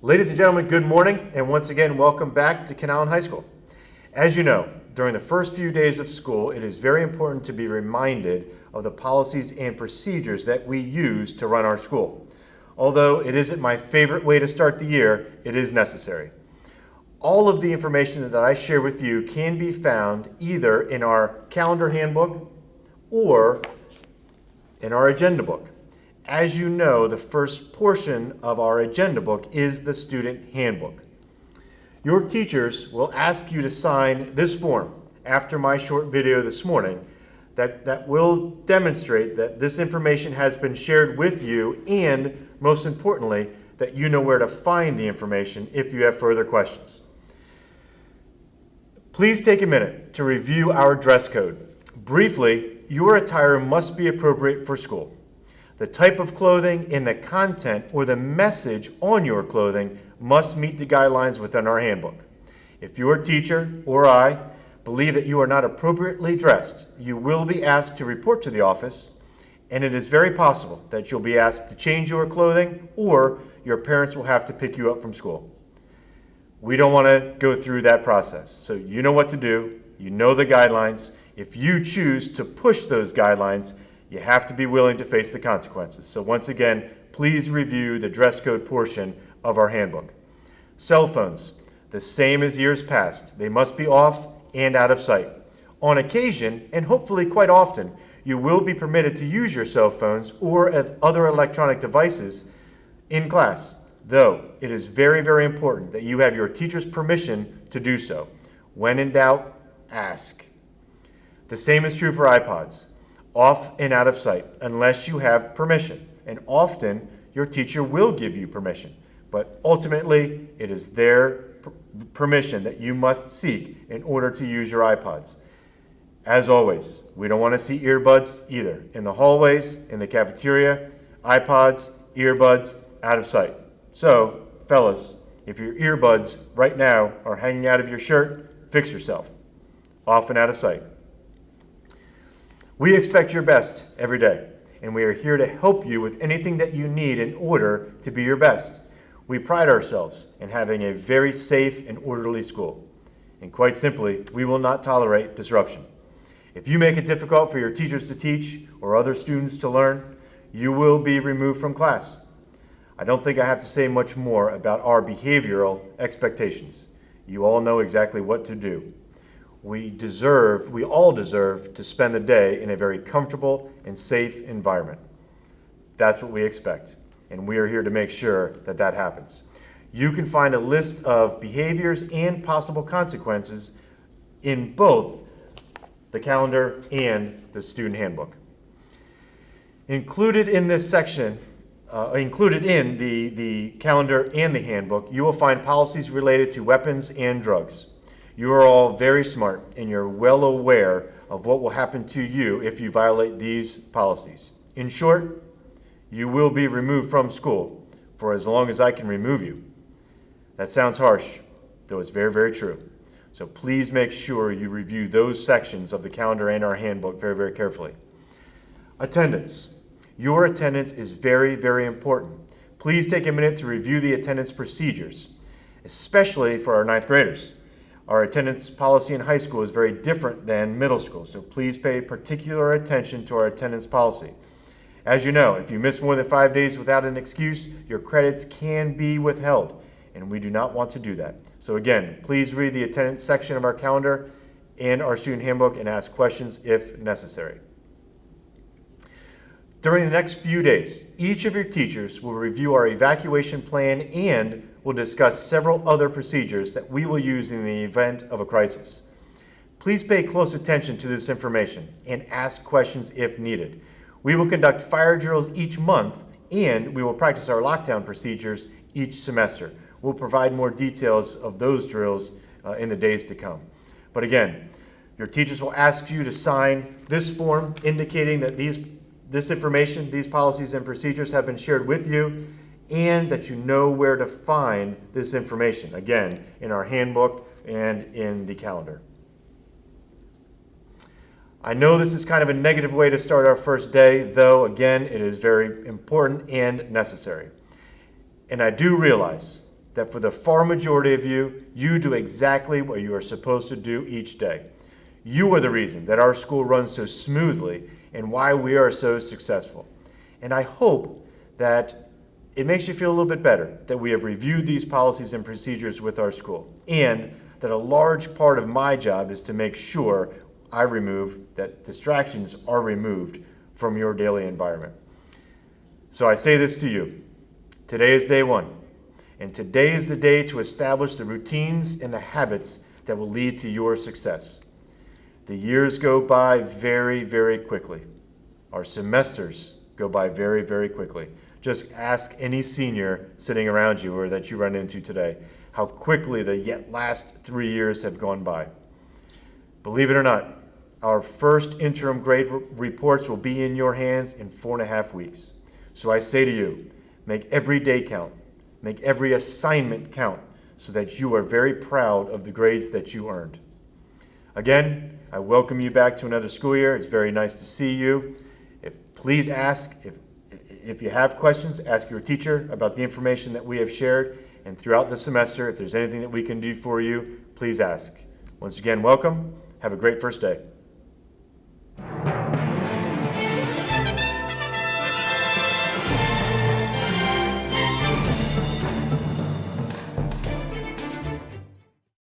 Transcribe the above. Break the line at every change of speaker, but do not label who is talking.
Ladies and gentlemen, good morning, and once again, welcome back to Canallen High School. As you know, during the first few days of school, it is very important to be reminded of the policies and procedures that we use to run our school. Although it isn't my favorite way to start the year, it is necessary. All of the information that I share with you can be found either in our calendar handbook or in our agenda book. As you know, the first portion of our agenda book is the student handbook. Your teachers will ask you to sign this form after my short video this morning that will demonstrate that this information has been shared with you and, most importantly, that you know where to find the information if you have further questions. Please take a minute to review our dress code. Briefly, your attire must be appropriate for school. The type of clothing and the content or the message on your clothing must meet the guidelines within our handbook. If your teacher or I believe that you are not appropriately dressed, you will be asked to report to the office, and it is very possible that you'll be asked to change your clothing or your parents will have to pick you up from school. We don't want to go through that process, so you know what to do, you know the guidelines. If you choose to push those guidelines, you have to be willing to face the consequences. So once again, please review the dress code portion of our handbook. Cell phones, the same as years past. They must be off and out of sight. On occasion, and hopefully quite often, you will be permitted to use your cell phones or other electronic devices in class, though it is very, very important that you have your teacher's permission to do so. When in doubt, ask. The same is true for iPods. Off and out of sight, unless you have permission. And often, your teacher will give you permission. But ultimately, it is their permission that you must seek in order to use your iPods. As always, we don't want to see earbuds either. In the hallways, in the cafeteria, iPods, earbuds, out of sight. So, fellas, if your earbuds right now are hanging out of your shirt, fix yourself. Off and out of sight. We expect your best every day, and we are here to help you with anything that you need in order to be your best. We pride ourselves in having a very safe and orderly school. And quite simply, we will not tolerate disruption. If you make it difficult for your teachers to teach or other students to learn, you will be removed from class. I don't think I have to say much more about our behavioral expectations. You all know exactly what to do. We all deserve to spend the day in a very comfortable and safe environment. That's what we expect, and we are here to make sure that that happens. You can find a list of behaviors and possible consequences in both the calendar and the student handbook. Included in this section, included in the calendar and the handbook, you will find policies related to weapons and drugs. You are all very smart, and you're well aware of what will happen to you if you violate these policies. In short, you will be removed from school for as long as I can remove you. That sounds harsh, though it's very, very true. So please make sure you review those sections of the calendar and our handbook very, very carefully. Attendance. Your attendance is very, very important. Please take a minute to review the attendance procedures, especially for our ninth graders. Our attendance policy in high school is very different than middle school, so please pay particular attention to our attendance policy. As you know, if you miss more than 5 days without an excuse, your credits can be withheld, and we do not want to do that. So again, please read the attendance section of our calendar and our student handbook and ask questions if necessary. During the next few days, each of your teachers will review our evacuation plan and will discuss several other procedures that we will use in the event of a crisis. Please pay close attention to this information and ask questions if needed. We will conduct fire drills each month, and we will practice our lockdown procedures each semester. We'll provide more details of those drills in the days to come. But again, your teachers will ask you to sign this form indicating that this information, these policies and procedures have been shared with you, and that you know where to find this information, again, in our handbook and in the calendar. I know this is kind of a negative way to start our first day, though, again, it is very important and necessary. And I do realize that for the far majority of you, you do exactly what you are supposed to do each day. You are the reason that our school runs so smoothly and why we are so successful. And I hope that it makes you feel a little bit better that we have reviewed these policies and procedures with our school, and that a large part of my job is to make sure that distractions are removed from your daily environment. So I say this to you. Today is day one, and today is the day to establish the routines and the habits that will lead to your success. The years go by very, very quickly. Our semesters go by very, very quickly. Just ask any senior sitting around you or that you run into today how quickly the yet last 3 years have gone by. Believe it or not, our first interim grade reports will be in your hands in 4.5 weeks. So I say to you, make every day count. Make every assignment count so that you are very proud of the grades that you earned. Again, I welcome you back to another school year. It's very nice to see you. Please ask, if you have questions, ask your teacher about the information that we have shared. And throughout the semester, if there's anything that we can do for you, please ask. Once again, welcome. Have a great first day.